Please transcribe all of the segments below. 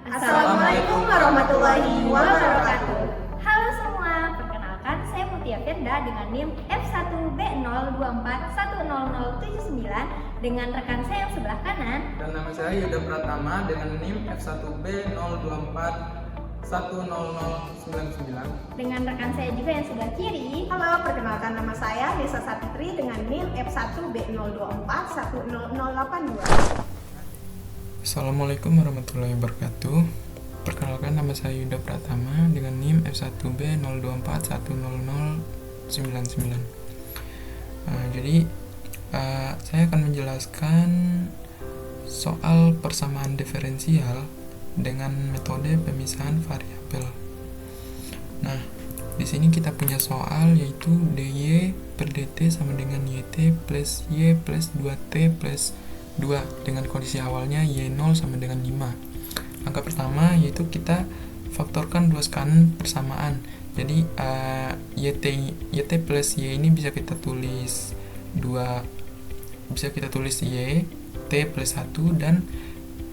Assalamualaikum warahmatullahi wabarakatuh. Halo semua, perkenalkan saya Mutia Firda dengan NIM F1B024100079 dengan rekan saya yang sebelah kanan. Dan nama saya Yuda Pratama dengan NIM F1B024100099. Dengan rekan saya juga yang sebelah kiri. Halo, perkenalkan nama saya Desa Sapitri dengan NIM F1B024100082. Assalamualaikum warahmatullahi wabarakatuh. Perkenalkan nama saya Yuda Pratama dengan NIM F1B024100099. Jadi saya akan menjelaskan soal persamaan diferensial dengan metode pemisahan variabel. Nah, di sini kita punya soal yaitu dy per dt sama dengan yt plus y plus 2t plus 2 dengan kondisi awalnya y0 sama dengan 5. Langkah pertama yaitu kita faktorkan luas kanan persamaan. Jadi yt plus y ini bisa kita tulis 2, bisa kita tulis y t plus 1, dan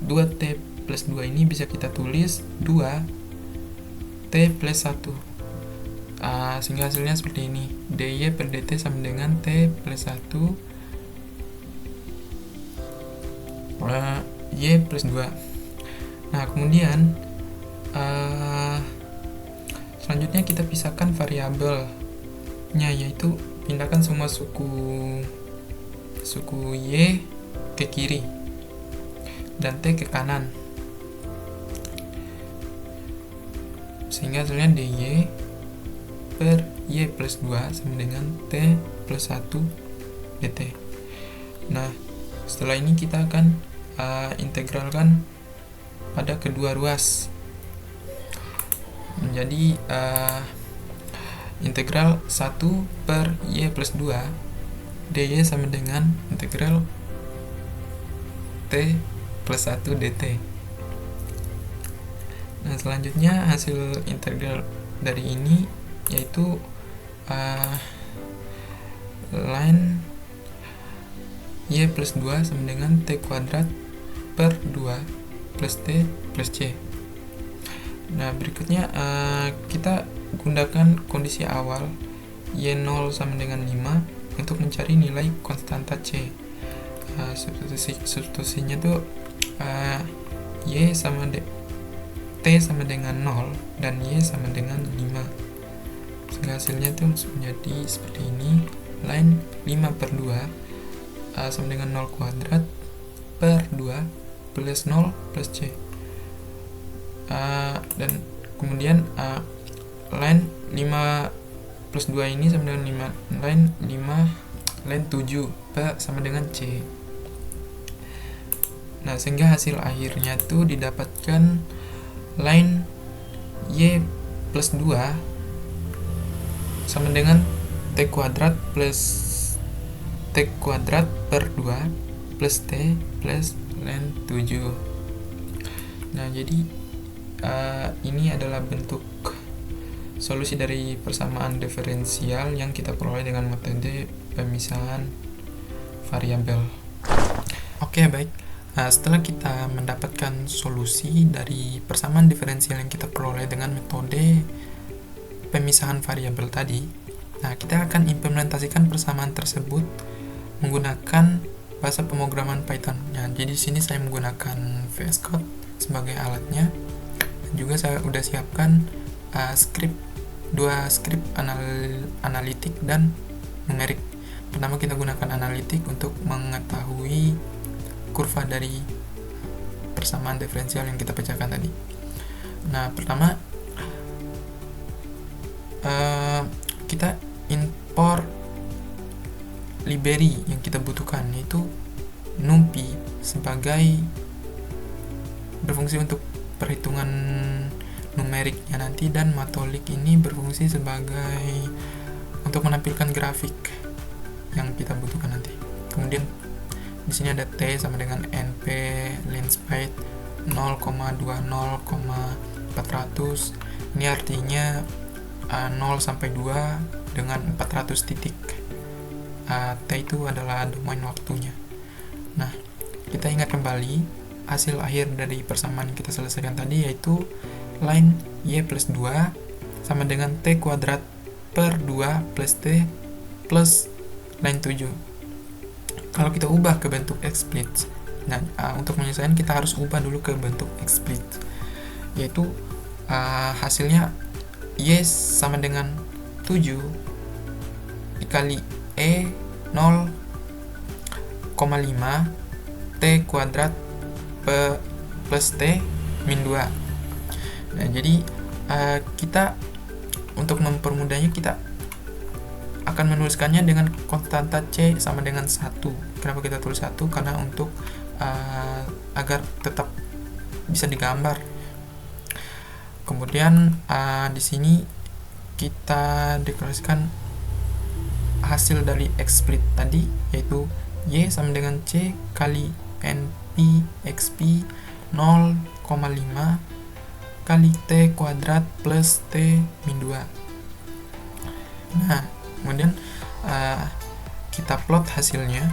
2t plus 2 ini bisa kita tulis 2t plus 1. Sehingga hasilnya seperti ini, dy per dt sama dengan t plus 1 y plus 2. Nah, kemudian selanjutnya kita pisahkan variabelnya, yaitu pindahkan semua suku y ke kiri dan t ke kanan, sehingga hasilnya dy per y plus 2 sama dengan t plus 1 dt. Nah, setelah ini kita akan integralkan pada kedua ruas menjadi integral 1 per y plus 2 dy sama dengan integral t plus 1 dt. Nah, selanjutnya hasil integral dari ini yaitu line y plus 2 sama dengan t kuadrat per 2 plus t plus c. Nah, berikutnya kita gunakan kondisi awal y0 sama dengan 5 untuk mencari nilai konstanta c. Substitusinya tuh y sama t sama dengan 0 dan y sama dengan 5. Sehingga hasilnya tuh menjadi seperti ini, line 5 per 2 sama dengan 0 kuadrat per 2 plus 0 plus c. Dan kemudian line 5 plus 2 ini sama dengan 5, line 7 sama dengan c. Nah, sehingga hasil akhirnya tuh didapatkan line y plus 2 sama dengan t kuadrat plus t kuadrat per 2 plus t plus line 7. Nah, jadi ini adalah bentuk solusi dari persamaan diferensial yang kita peroleh dengan metode pemisahan variabel. Oke, baik. Setelah kita mendapatkan solusi dari persamaan diferensial yang kita peroleh dengan metode pemisahan variabel tadi, nah, kita akan implementasikan persamaan tersebut menggunakan bahasa pemrograman Python. Nah, jadi di sini saya menggunakan VS Code sebagai alatnya. Dan juga saya udah siapkan dua script analitik dan numerik. Pertama, kita gunakan analitik untuk mengetahui kurva dari persamaan diferensial yang kita pecahkan tadi. Nah, pertama kita import library yang kita butuhkan, yaitu NumPy sebagai berfungsi untuk perhitungan numeriknya nanti, dan Matholik ini berfungsi sebagai untuk menampilkan grafik yang kita butuhkan nanti. Kemudian di sini ada t sama dengan np linspeed 0,20,400. Ini artinya 0 sampai 2 dengan 400 titik. T itu adalah domain waktunya. Nah, kita ingat kembali hasil akhir dari persamaan yang kita selesaikan tadi, yaitu line y plus 2 sama dengan t kuadrat per 2 plus t plus line 7. Kalau kita ubah ke bentuk x-split, nah untuk menyelesaikan kita harus ubah dulu ke bentuk x-split, yaitu hasilnya y sama dengan 7 dikali e 0,5 t kuadrat plus t min 2. Nah, jadi kita untuk mempermudahnya kita akan menuliskannya dengan konstanta c sama dengan 1. Kenapa kita tulis 1? Karena untuk agar tetap bisa digambar. Kemudian di sini kita deklarasikan hasil dari x-split tadi, yaitu y sama dengan c kali np xp 0,5 kali t kuadrat plus t min 2. Nah, kemudian kita plot hasilnya.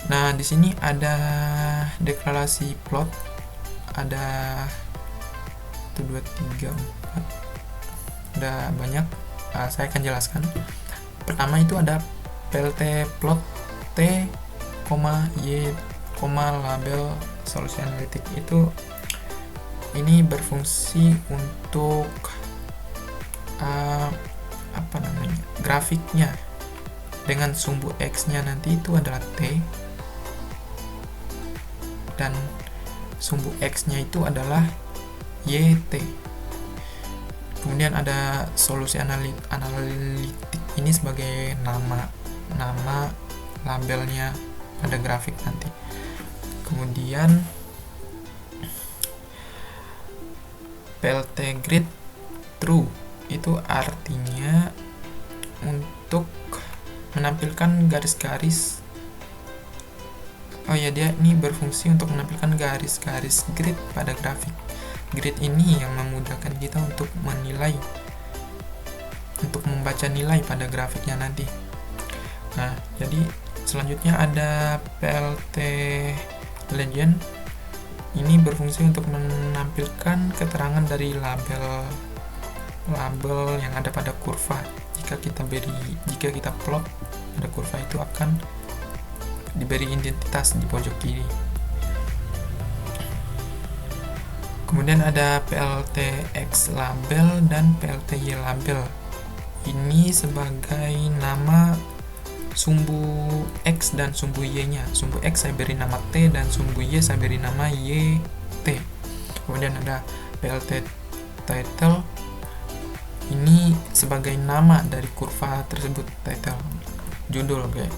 Nah, di sini ada deklarasi plot, ada 1, 2, 3, 4, ada banyak. Saya akan jelaskan. Pertama itu ada plt plot t, y, label solusi analitik. Ini berfungsi untuk grafiknya, dengan sumbu x-nya nanti itu adalah t dan sumbu x-nya itu adalah yt. Kemudian ada solusi analitik ini sebagai nama labelnya pada grafik nanti. Kemudian plt grid true itu artinya untuk menampilkan garis-garis. Dia ini berfungsi untuk menampilkan garis-garis grid pada grafik. Grid ini yang memudahkan kita untuk menilai, untuk membaca nilai pada grafiknya nanti. Nah, jadi selanjutnya ada plt legend. Ini berfungsi untuk menampilkan keterangan dari label yang ada pada kurva. Jika kita plot pada kurva itu akan diberi identitas di pojok kiri. Kemudian ada pltx label dan plty label. Ini sebagai nama sumbu x dan sumbu y-nya. Sumbu x saya beri nama t dan sumbu y saya beri nama yt. Kemudian ada plt title. Ini sebagai nama dari kurva tersebut, title, judul kayak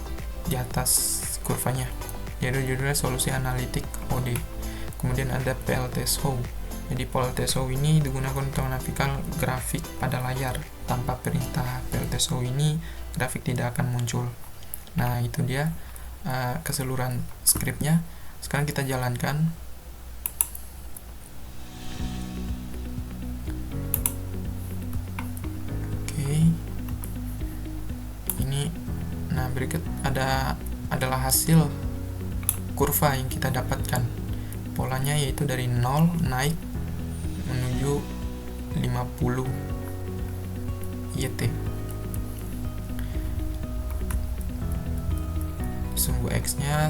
di atas kurvanya. Jadi judulnya solusi analitik OD. Kemudian ada plt show. Jadi plt show ini digunakan untuk menampilkan grafik pada layar. Tanpa perintah plt show ini grafik tidak akan muncul. Nah, itu dia keseluruhan skripnya. Sekarang kita jalankan. Berikut adalah hasil kurva yang kita dapatkan. Polanya yaitu dari 0 naik menuju 50 YT. Sumbu X-nya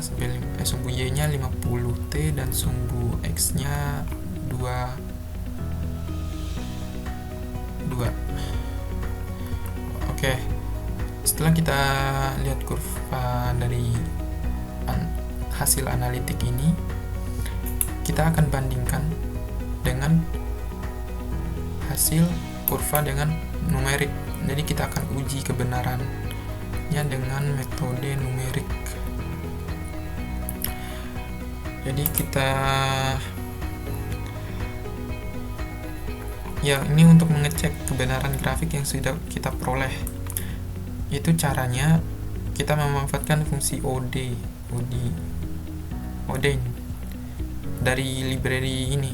sumbu Y-nya 50T dan sumbu X-nya 2. Oke. Setelah kita lihat kurva dari hasil analitik ini, kita akan bandingkan dengan hasil kurva dengan numerik. Jadi kita akan uji kebenarannya dengan metode numerik. Jadi ini untuk mengecek kebenaran grafik yang sudah kita peroleh. Itu caranya kita memanfaatkan fungsi OD dari library ini,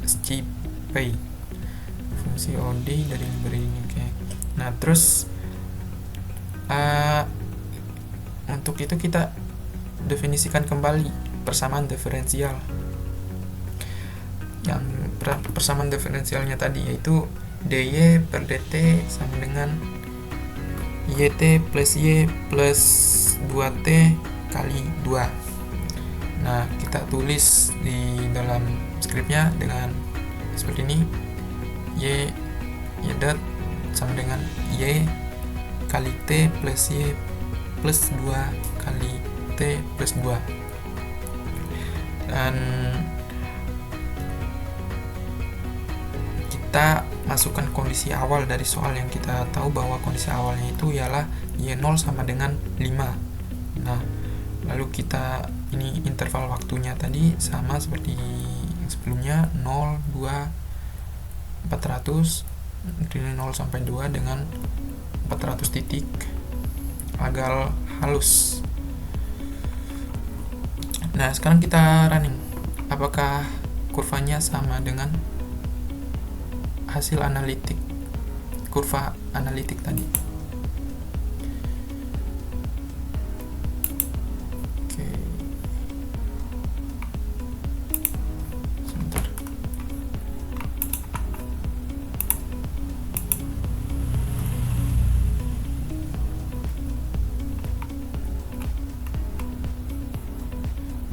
SciPy. Fungsi OD dari library ini. Oke. Nah, terus untuk itu kita definisikan kembali persamaan diferensial. Yang persamaan diferensialnya tadi yaitu dy per dt sama dengan yt plus y plus 2t kali 2. Nah, kita tulis di dalam skripnya dengan seperti ini. Y dot sama dengan y kali t plus y plus 2 kali t plus 2. Dan kita masukkan kondisi awal dari soal yang kita tahu bahwa kondisi awalnya itu ialah y0 sama dengan 5. Nah, lalu kita ini interval waktunya tadi sama seperti yang sebelumnya, 0, 2, 400, dari 0 sampai 2 dengan 400 titik agar halus. Nah, sekarang kita running. Apakah kurvanya sama dengan hasil analitik, kurva analitik tadi? Oke. Sebentar.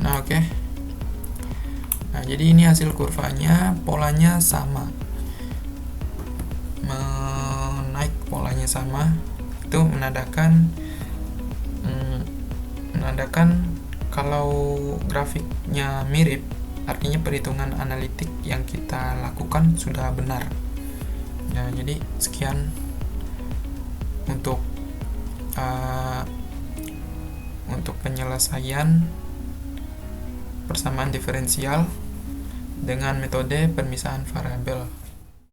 Nah, oke. Nah, jadi ini hasil kurvanya, polanya sama. Naik polanya sama, itu menandakan kalau grafiknya mirip, artinya perhitungan analitik yang kita lakukan sudah benar. Nah, jadi sekian untuk penyelesaian persamaan diferensial dengan metode pemisahan variabel.